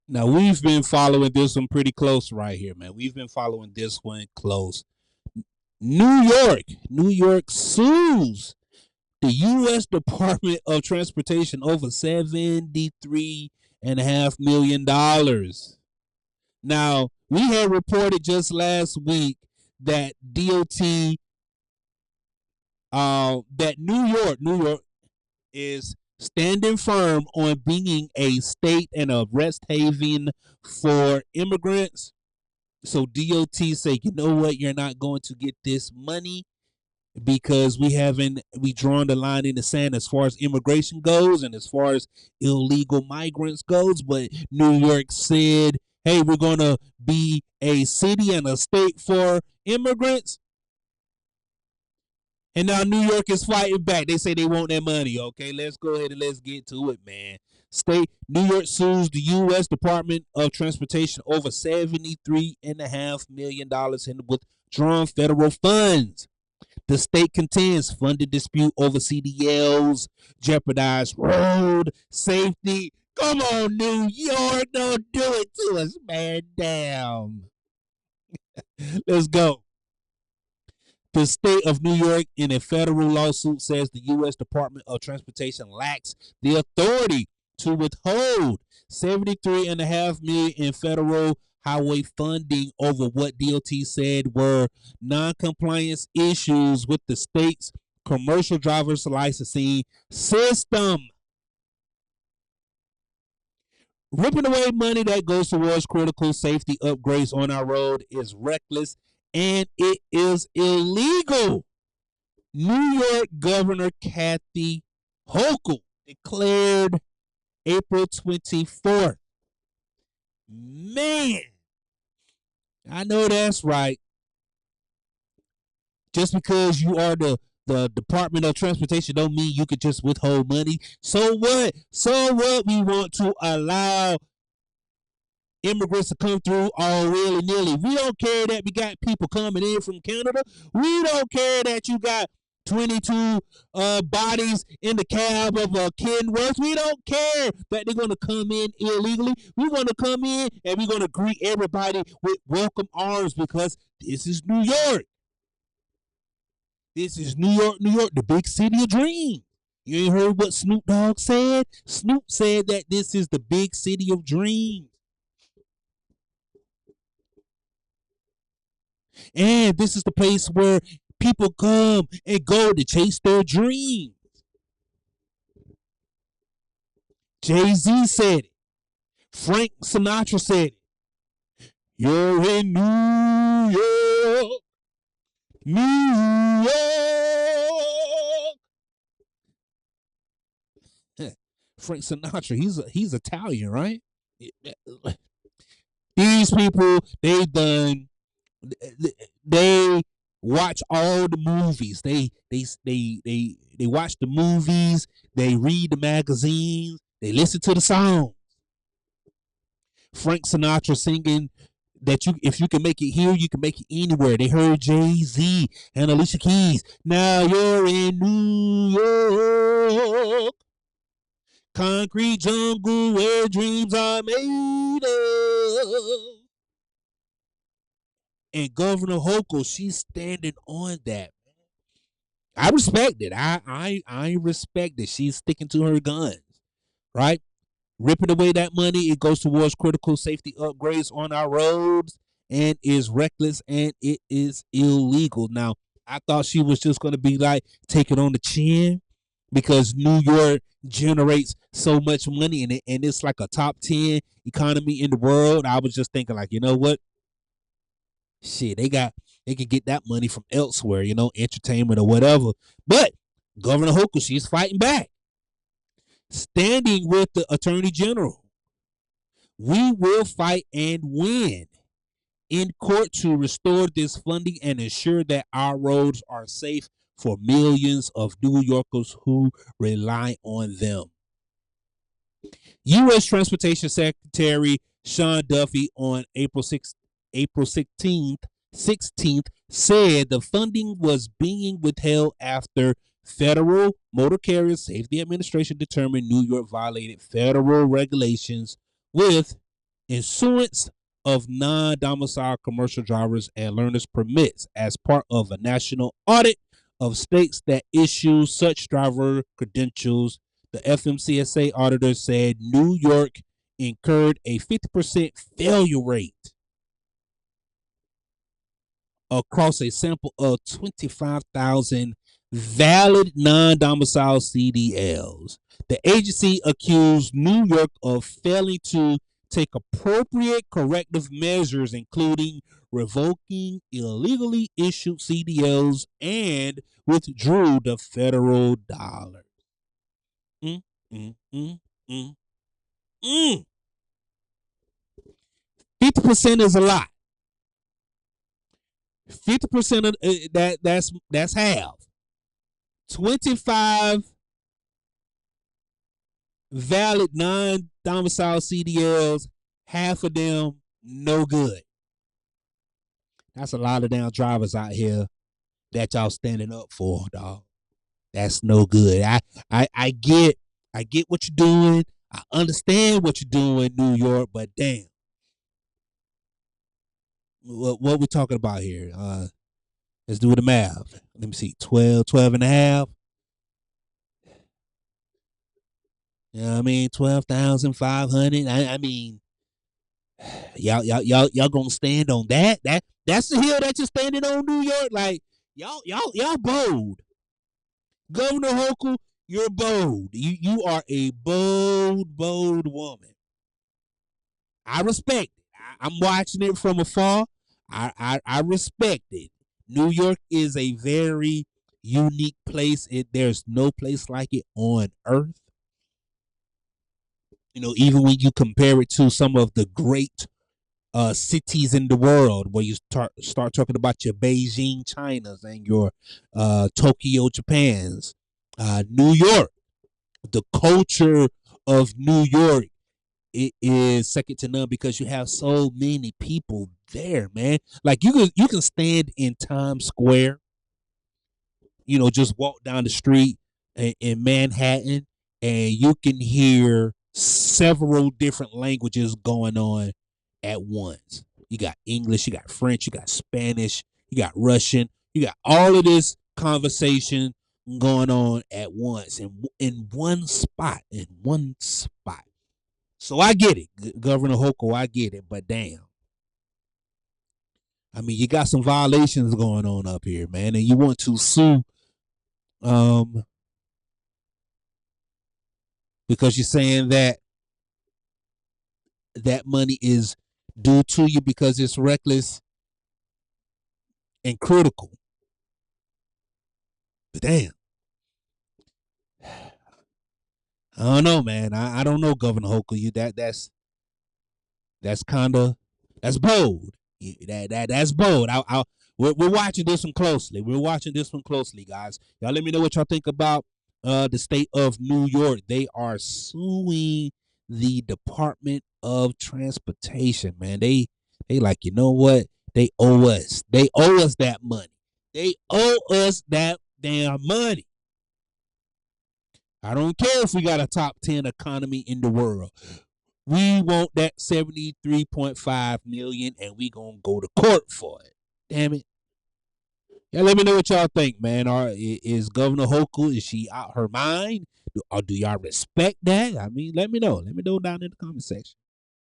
Now we've been following this one pretty close right here, man. We've been following this one close. New York sues the U.S. Department of Transportation over $73.5 million. Now we had reported just last week that DOT, that New York is standing firm on being a state and a rest haven for immigrants. So DOT say, you know what, you're not going to get this money because we drawn the line in the sand as far as immigration goes and as far as illegal migrants goes. But New York said, hey, we're gonna be a city and a state for immigrants. And now New York is fighting back. They say they want their money. Okay, let's go ahead and let's get to it, man. State New York sues the U.S. Department of Transportation over $73.5 million in withdrawn federal funds. The state contends funding dispute over CDLs jeopardize road safety. Come on, New York, don't do it to us, man. Damn. Let's go. The state of New York, in a federal lawsuit, says the U.S. Department of Transportation lacks the authority to withhold $73.5 million in federal highway funding over what DOT said were non-compliance issues with the state's commercial driver's licensing system. Ripping away money that goes towards critical safety upgrades on our road is reckless and it is illegal. New York Governor Kathy Hochul declared April 24th. Man, I know that's right. Just because you are the Department of Transportation don't mean you could just withhold money. So what? So what? We want to allow immigrants to come through all willy nilly. We don't care that we got people coming in from Canada. We don't care that you got 22 bodies in the cab of a Kenworth. We don't care that they're going to come in illegally. We're going to come in and we're going to greet everybody with welcome arms because this is New York. This is New York, New York, the big city of dreams. You ain't heard what Snoop Dogg said? Snoop said that this is the big city of dreams. And this is the place where people come and go to chase their dreams. Jay-Z said it. Frank Sinatra said it. You're in New York, New York. Frank Sinatra, he's Italian, right? These people, they watch all the movies. They watch the movies. They read the magazines. They listen to the songs. Frank Sinatra singing that you if you can make it here, you can make it anywhere. They heard Jay-Z and Alicia Keys. Now you're in New York, concrete jungle where dreams are made of. And Governor Hochul, she's standing on that. I respect it. I respect it. She's sticking to her guns, right? Ripping away that money, it goes towards critical safety upgrades on our roads and is reckless and it is illegal. Now, I thought she was just going to be like, take it on the chin because New York generates so much money in it and it's like a top 10 economy in the world. I was just thinking like, you know what? Shit, they can get that money from elsewhere, entertainment or whatever. But Governor Hochul, she's fighting back, standing with the Attorney General. We will fight and win in court to restore this funding and ensure that our roads are safe for millions of New Yorkers who rely on them. U.S. Transportation Secretary Sean Duffy on April 16th said the funding was being withheld after Federal Motor Carrier Safety Administration determined New York violated federal regulations with Issuance of non-domicile commercial drivers and learners permits as part of a national audit of states that issue such driver credentials. The FMCSA auditor said New York incurred a 50% failure rate across a sample of 25,000 valid non-domicile CDLs. The agency accused New York of failing to take appropriate corrective measures, including revoking illegally issued CDLs and withdrew the federal dollar. Mm, mm, mm, mm, mm. 50% is a lot. 50% of that's half. 25 valid non-domicile CDLs, half of them no good. That's a lot of damn drivers out here that y'all standing up for, dog. That's no good. I get what you're doing. I understand what you're doing, New York, but damn. What we talking about here? Let's do the math. Let me see. 12 and a half. You know what I mean? 12,500. I mean, y'all gonna stand on that? That's the hill that you're standing on, New York. Like y'all bold. Governor Hochul, you're bold. You are a bold woman. I respect it. I'm watching it from afar. I respect it. New York is a very unique place. There's no place like it on earth. Even when you compare it to some of the great cities in the world, where you start talking about your Beijing Chinas and your Tokyo Japans, New York, the culture of New York, it is second to none because you have so many people there, man. Like you can stand in Times Square, just walk down the street in Manhattan, and you can hear several different languages going on at once. You got English, you got French, you got Spanish, you got Russian, you got all of this conversation going on at once in one spot. In one spot. So I get it, Governor Hochul, I get it, but damn. I mean, you got some violations going on up here, man, and you want to sue um because you're saying that that money is due to you because it's reckless and critical. But damn, I don't know, man. I don't know, Governor Hochul. That's kind of that's bold. That's bold. We're watching this one closely. We're watching this one closely, guys. Y'all let me know what y'all think about the state of New York. They are suing the Department of Transportation, man. They like, you know what? They owe us. They owe us that money. They owe us that damn money. I don't care if we got a top 10 economy in the world. We want that 73.5 million and we gonna go to court for it. Damn it. Yeah, let me know what y'all think, man. Is Governor Hochul, is she out her mind? Or do y'all respect that? I mean, let me know. Let me know down in the comment section.